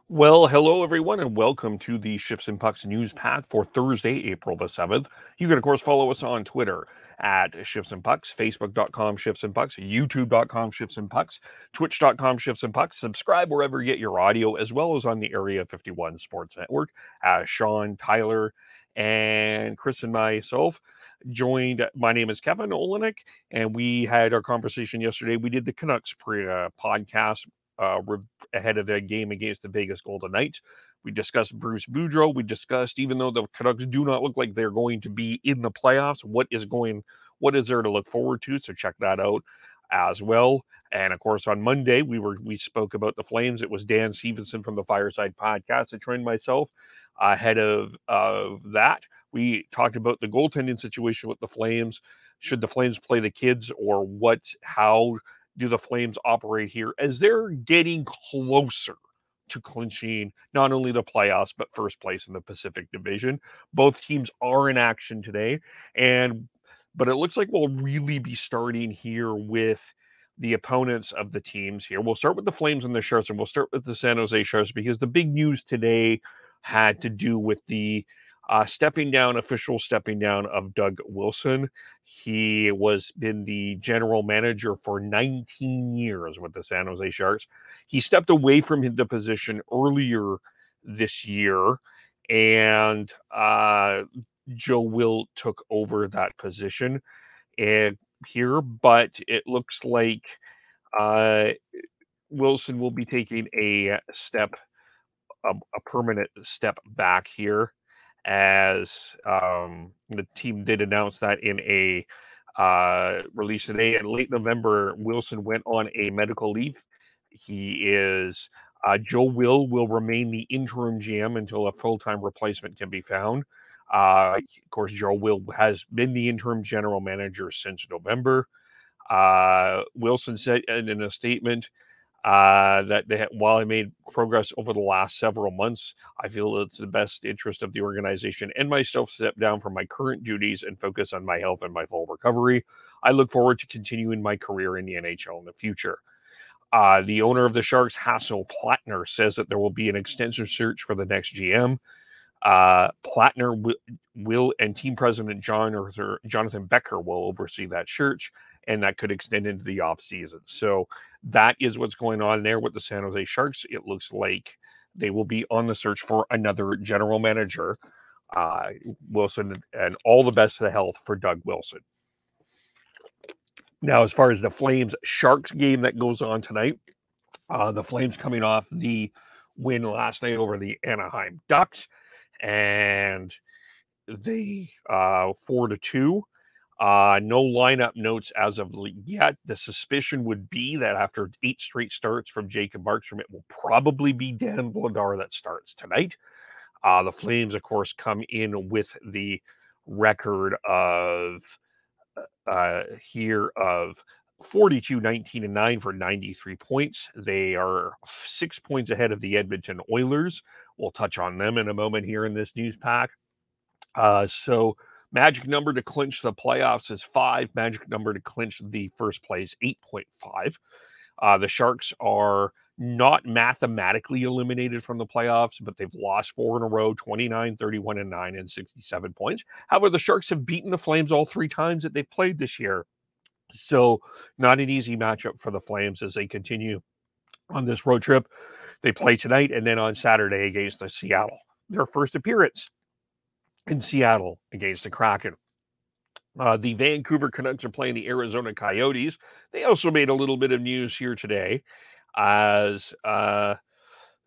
Well, hello everyone, and welcome to the Shifts and Pucks news path for Thursday, April the 7th. You can, of course, follow us on Twitter at Shifts and Pucks, Facebook.com Shifts and Pucks, YouTube.com Shifts and Pucks, Twitch.com Shifts and Pucks. Subscribe wherever you get your audio, as well as on the Area 51 Sports Network. Sean, Tyler, and Chris and myself joined. My name is Kevin Olenek, and we had our conversation yesterday. We did the Canucks podcast ahead of the game against the Vegas Golden Knights. We discussed Bruce Boudreau. We discussed, even though the Canucks do not look like they're going to be in the playoffs, what is there to look forward to? So check that out as well. And of course, on Monday we spoke about the Flames. It was Dan Stevenson from the Fireside Podcast that joined myself. Ahead of that, we talked about the goaltending situation with the Flames. Should the Flames play the kids, or what? How do the Flames operate here as they're getting closer to clinching not only the playoffs but first place in the Pacific Division? Both teams are in action today, but it looks like we'll really be starting here with the opponents of the teams here. We'll start with the Flames and the Sharks, and we'll start with the San Jose Sharks because the big news today had to do with the official stepping down of Doug Wilson. He was been the general manager for 19 years with the San Jose Sharks. He stepped away from the position earlier this year, and Joe Will took over that position here, but it looks like uh, Wilson will be taking a permanent step back here, as the team did announce that in a release today. In late November, Wilson went on a medical leave. He is Joe will remain the interim GM until a full-time replacement can be found. Of course, Joe Will has been the interim general manager since November. Wilson said in a statement that while I made progress over the last several months, I feel it's the best interest of the organization and myself to step down from my current duties and focus on my health and my full recovery. I look forward to continuing my career in the NHL in the future. The owner of the Sharks, Hasso Plattner, says that there will be an extensive search for the next GM. Plattner will and team president Jonathan Becker will oversee that search, and that could extend into the off season. So that is what's going on there with the San Jose Sharks. It looks like they will be on the search for another general manager. Wilson, and all the best of the health for Doug Wilson. Now, as far as the Flames Sharks game that goes on tonight, the Flames coming off the win last night over the Anaheim Ducks, and they 4-2. No lineup notes as of yet. The suspicion would be that after 8 straight starts from Jacob Markstrom, it will probably be Dan Vladar that starts tonight. The Flames, of course, come in with the record of here of 42-19-9 for 93 points. They are 6 points ahead of the Edmonton Oilers. We'll touch on them in a moment here in this news pack. So magic number to clinch the playoffs is 5. Magic number to clinch the first place, 8.5. The Sharks are not mathematically eliminated from the playoffs, but they've lost 4 in a row, 29, 31, and 9, and 67 points. However, the Sharks have beaten the Flames all 3 times that they've played this year. So not an easy matchup for the Flames as they continue on this road trip. They play tonight and then on Saturday against the Seattle. Their first appearance in Seattle against the Kraken. The Vancouver Canucks are playing the Arizona Coyotes. They also made a little bit of news here today as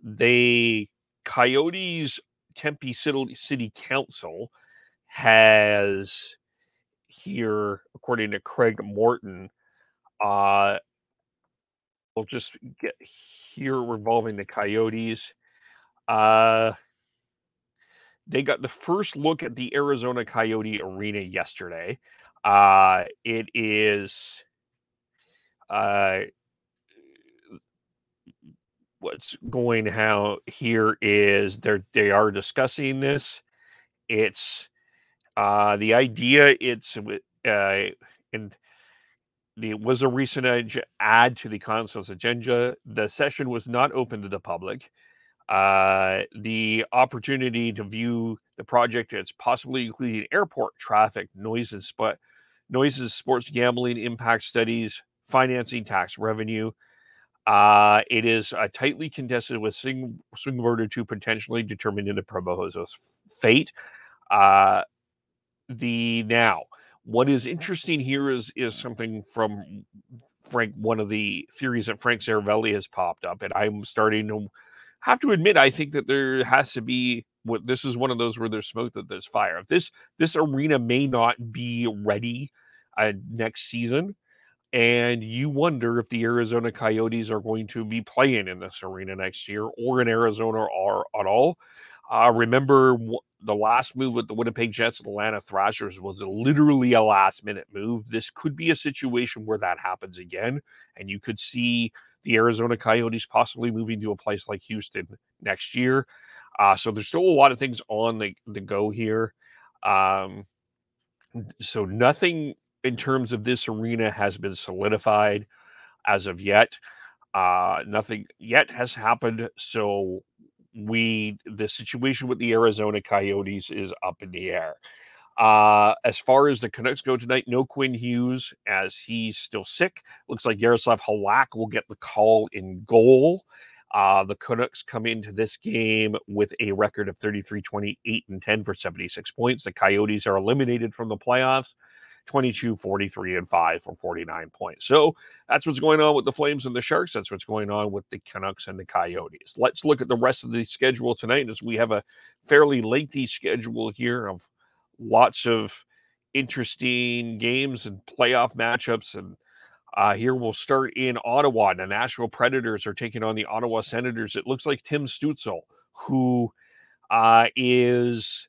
the Coyotes Tempe City Council has here, according to Craig Morton, we'll just get here revolving the Coyotes. They got the first look at the Arizona Coyote Arena yesterday. It is what's going how here is they are discussing this. It's the idea. It's and it was a recent add to the council's agenda. The session was not open to the public. The opportunity to view the project as possibly including airport traffic, noises, sports gambling, impact studies, financing, tax revenue. It is tightly contested with swing voter to potentially determine the Probojo's fate. What is interesting here is something from Frank. One of the theories that Frank Saravelli has popped up, and I'm starting to have to admit, I think that there has to be. This is one of those where there's smoke that there's fire. This arena may not be ready next season, and you wonder if the Arizona Coyotes are going to be playing in this arena next year or in Arizona or at all. Remember the last move with the Winnipeg Jets and Atlanta Thrashers was literally a last-minute move. This could be a situation where that happens again, and you could see the Arizona Coyotes possibly moving to a place like Houston next year. So there's still a lot of things on the go here. So nothing in terms of this arena has been solidified as of yet. Nothing yet has happened. So the situation with the Arizona Coyotes is up in the air. As far as the Canucks go tonight, no Quinn Hughes as he's still sick. Looks like Yaroslav Halak will get the call in goal. The Canucks come into this game with a record of 33-28-10 for 76 points. The Coyotes are eliminated from the playoffs, 22-43-5 for 49 points. So that's what's going on with the Flames and the Sharks. That's what's going on with the Canucks and the Coyotes. Let's look at the rest of the schedule tonight, as we have a fairly lengthy schedule here of lots of interesting games and playoff matchups. And here we'll start in Ottawa. The Nashville Predators are taking on the Ottawa Senators. It looks like Tim Stützle, who is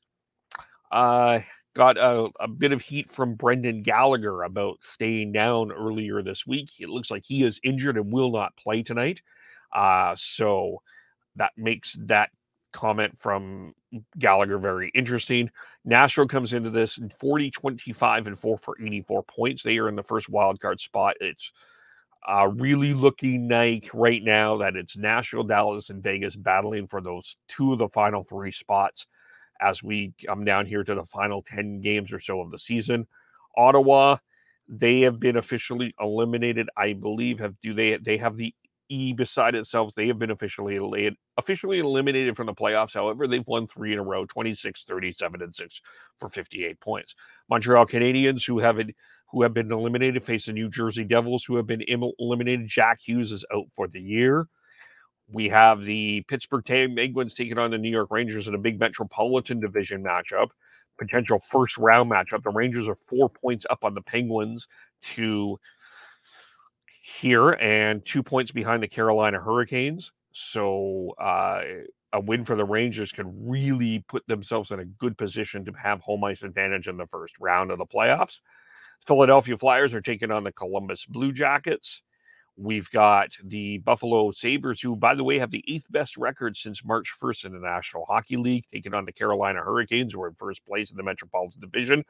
got a bit of heat from Brendan Gallagher about staying down earlier this week. It looks like he is injured and will not play tonight. So that makes that comment from Gallagher very interesting. Nashville comes into this 40-25-4 for 84 points. They are in the first wildcard spot. It's really looking like right now that it's Nashville, Dallas, and Vegas battling for those two of the final three spots as we come down here to the final 10 games or so of the season. Ottawa, they have been officially eliminated. I believe they have the E beside itself. They have been officially eliminated from the playoffs. However, they've won 3 in a row, 26, 37, and 6 for 58 points. Montreal Canadiens, who have been eliminated, face the New Jersey Devils, who have been eliminated. Jack Hughes is out for the year. We have the Pittsburgh Penguins taking on the New York Rangers in a big Metropolitan Division matchup, potential first-round matchup. The Rangers are 4 points up on the Penguins to here and 2 points behind the Carolina Hurricanes. So a win for the Rangers could really put themselves in a good position to have home ice advantage in the first round of the playoffs. Philadelphia Flyers are taking on the Columbus Blue Jackets. We've got the Buffalo Sabres, who, by the way, have the 8th best record since March 1st in the National Hockey League, taking on the Carolina Hurricanes, who are in first place in the Metropolitan Division.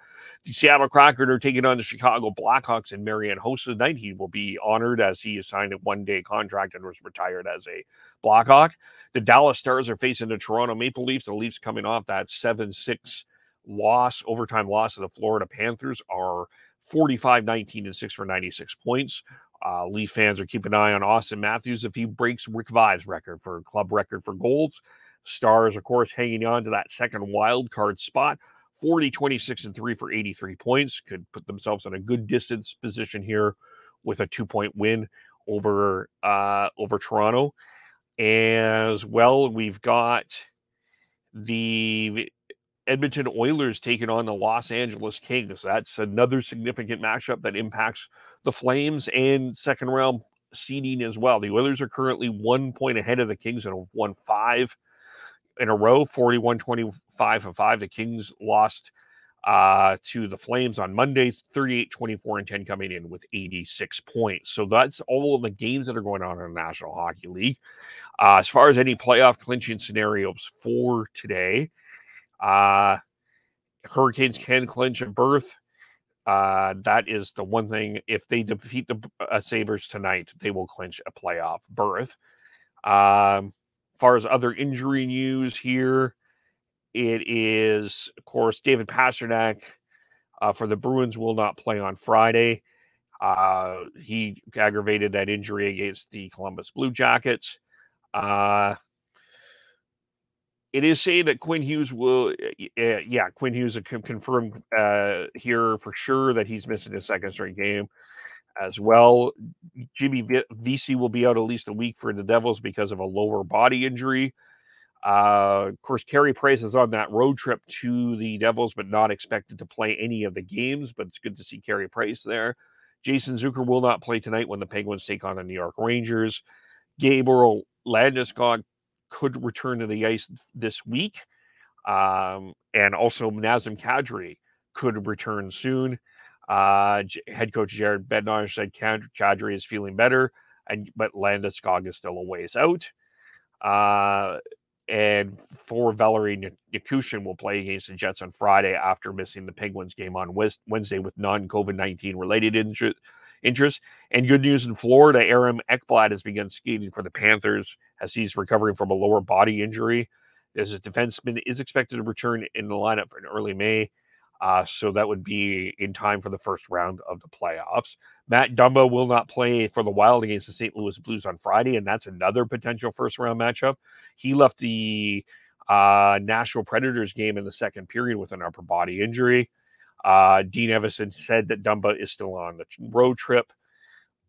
The Seattle Kraken are taking on the Chicago Blackhawks in Marian Hossa tonight. He will be honored as he signed a one-day contract and was retired as a Blackhawk. The Dallas Stars are facing the Toronto Maple Leafs. The Leafs, coming off that 7-6 overtime loss of the Florida Panthers, are 45-19-6 for 96 points. Leaf fans are keeping an eye on Austin Matthews if he breaks Rick Vai's club record for goals. Stars, of course, hanging on to that second wild card spot. 40-26-3 for 83 points. Could put themselves in a good distance position here with a 2-point win over Toronto. As well, we've got the Edmonton Oilers taking on the Los Angeles Kings. That's another significant matchup that impacts the Flames and second round seeding as well. The Oilers are currently 1 point ahead of the Kings and have won 5 in a row, 41-25-5. The Kings lost to the Flames on Monday, 38-24-10, coming in with 86 points. So that's all of the games that are going on in the National Hockey League. As far as any playoff clinching scenarios for today, Hurricanes can clinch a berth. That is the one thing. If they defeat the Sabres tonight, they will clinch a playoff berth. far as other injury news here, it is, of course, David Pastrnak for the Bruins will not play on Friday. He aggravated that injury against the Columbus Blue Jackets. It is saying that Quinn Hughes will, Quinn Hughes confirmed here for sure that he's missing his second straight game as well. Jimmy Vesey will be out at least a week for the Devils because of a lower body injury. Of course, Carey Price is on that road trip to the Devils, but not expected to play any of the games, but it's good to see Carey Price there. Jason Zucker will not play tonight when the Penguins take on the New York Rangers. Gabriel Landeskog could return to the ice this week. And also Nazem Kadri could return soon. Head coach Jared Bednar said Kadri is feeling better, but Landeskog is still a ways out. And for Valerie Nikushin will play against the Jets on Friday after missing the Penguins game on Wednesday with non-COVID-19 related interest. And good news in Florida, Aram Ekblad has begun skating for the Panthers as he's recovering from a lower body injury. As a defenseman is expected to return in the lineup in early May. So that would be in time for the first round of the playoffs. Matt Dumba will not play for the Wild against the St. Louis Blues on Friday, and that's another potential first-round matchup. He left the Nashville Predators game in the second period with an upper body injury. Dean Evison said that Dumba is still on the road trip.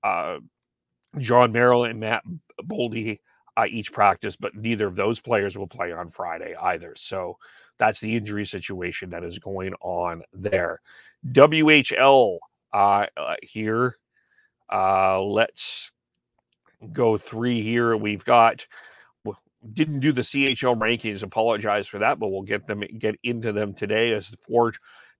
John Merrill and Matt Boldy each practice, but neither of those players will play on Friday either. So that's the injury situation that is going on there. WHL here. Let's go three here. We've got, didn't do the CHL rankings, apologize for that, but we'll get into them today as the four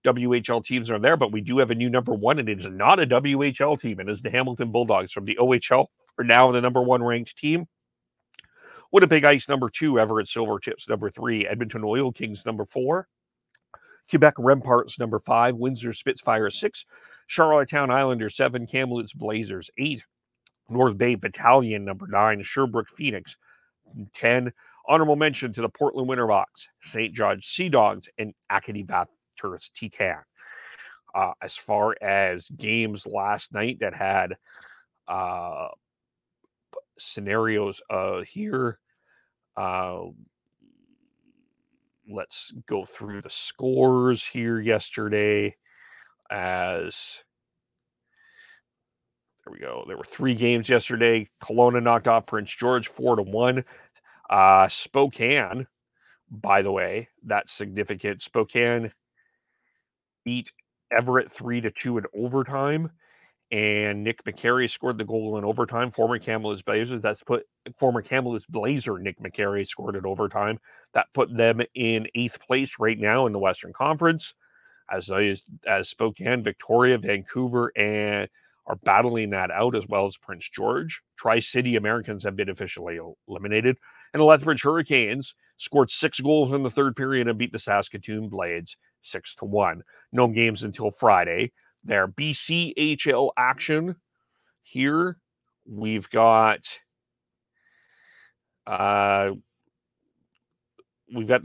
WHL teams are there. But we do have a new number one, and it is not a WHL team. It is the Hamilton Bulldogs from the OHL, are now the number one ranked team. Winnipeg Ice number 2, Everett Silvertips number 3, Edmonton Oil Kings number 4, Quebec Remparts number 5, Windsor Spitfires 6, Charlottetown Islanders 7, Kamloops Blazers 8, North Bay Battalion number 9, Sherbrooke Phoenix 10. Honorable mention to the Portland Winterhawks, St. George Sea Dogs, and Acadie Bathurst Titan. As far as games last night that had scenarios here, let's go through the scores here yesterday. As there we go, there were 3 games yesterday. Kelowna knocked off Prince George 4-1. Spokane, by the way, that's significant. Spokane beat Everett 3-2 in overtime. And Nick McCary scored the goal in overtime. Former Kamloops Blazers. Former Kamloops Blazer Nick McCary scored in overtime. That put them in 8th place right now in the Western Conference. As Spokane, Victoria, Vancouver, and are battling that out, as well as Prince George. Tri-City Americans have been officially eliminated. And the Lethbridge Hurricanes scored 6 goals in the third period and beat the Saskatoon Blades 6-1. No games until Friday. Their BCHL action here. We've got the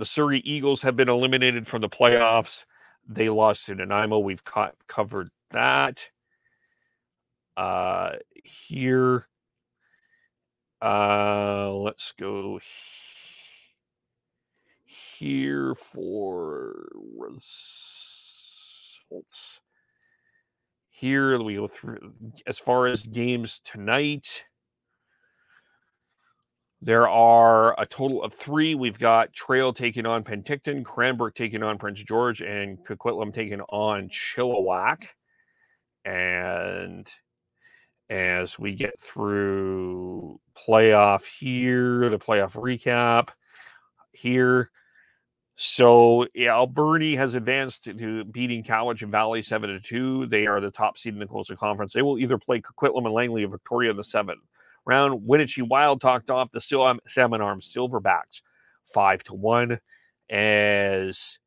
Surrey Eagles have been eliminated from the playoffs. They lost to Nanaimo. We've covered that. Here, let's go here for results. Here we go through as far as games tonight. There are a total of 3. We've got Trail taking on Penticton, Cranbrook taking on Prince George, and Coquitlam taking on Chilliwack. And as we get through playoff here, the playoff recap here. So Alberni has advanced to beating Cowichan and Valley 7-2. They are the top seed in the Coastal Conference. They will either play Coquitlam and Langley or Victoria in the 7th round. Wenatchee Wild talked off the Salmon Arms Silverbacks 5-1, as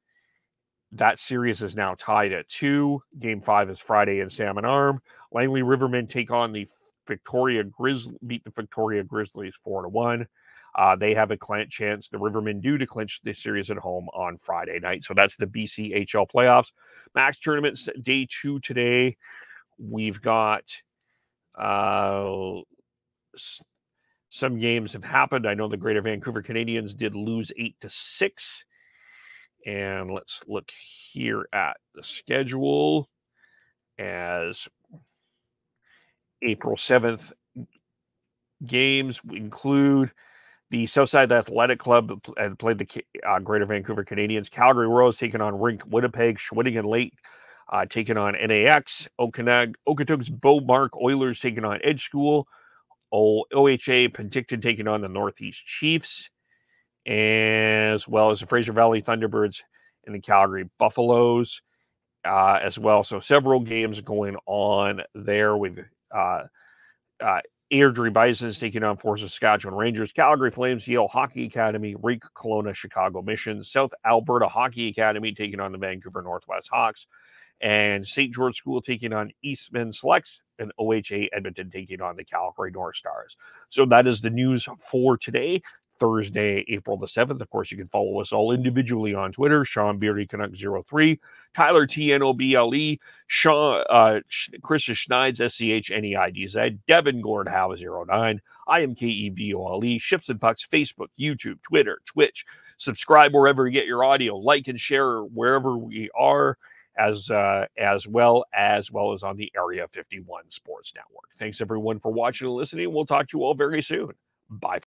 that series is now tied at 2. Game 5 is Friday in Salmon Arm. Langley Rivermen take on the beat the Victoria Grizzlies 4-1. They have a chance, the Rivermen do, to clinch the series at home on Friday night. So that's the BCHL playoffs. Max tournaments day 2 today. We've got some games have happened. I know the Greater Vancouver Canadians did lose 8-6. And let's look here at the schedule as April 7th games include the Southside Athletic Club played the Greater Vancouver Canadians. Calgary Royals taking on Rink Winnipeg. Shawinigan Lake taking on NAX. Okotoks Beaumark Oilers taking on Edge School. OHA Penticton taking on the Northeast Chiefs, as well as the Fraser Valley Thunderbirds and the Calgary Buffaloes as well. So several games going on there. We've Airdrie Bisons taking on Force Saskatchewan Rangers, Calgary Flames, Yale Hockey Academy, Rink Kelowna, Chicago Mission, South Alberta Hockey Academy taking on the Vancouver Northwest Hawks, and St. George School taking on Eastman Selects, and OHA Edmonton taking on the Calgary North Stars. So that is the news for today, Thursday, April the 7th. Of course, you can follow us all individually on Twitter, Sean Beardy Canuck 03, Tyler TNOBLE, Sean Chris Schneid's SCHNEIDZ, Devin Gordhow 09. I am KEVOLE, Shifts and Pucks, Facebook, YouTube, Twitter, Twitch. Subscribe wherever you get your audio, like and share wherever we are, as well as on the Area 51 Sports Network. Thanks everyone for watching and listening. We'll talk to you all very soon. Bye.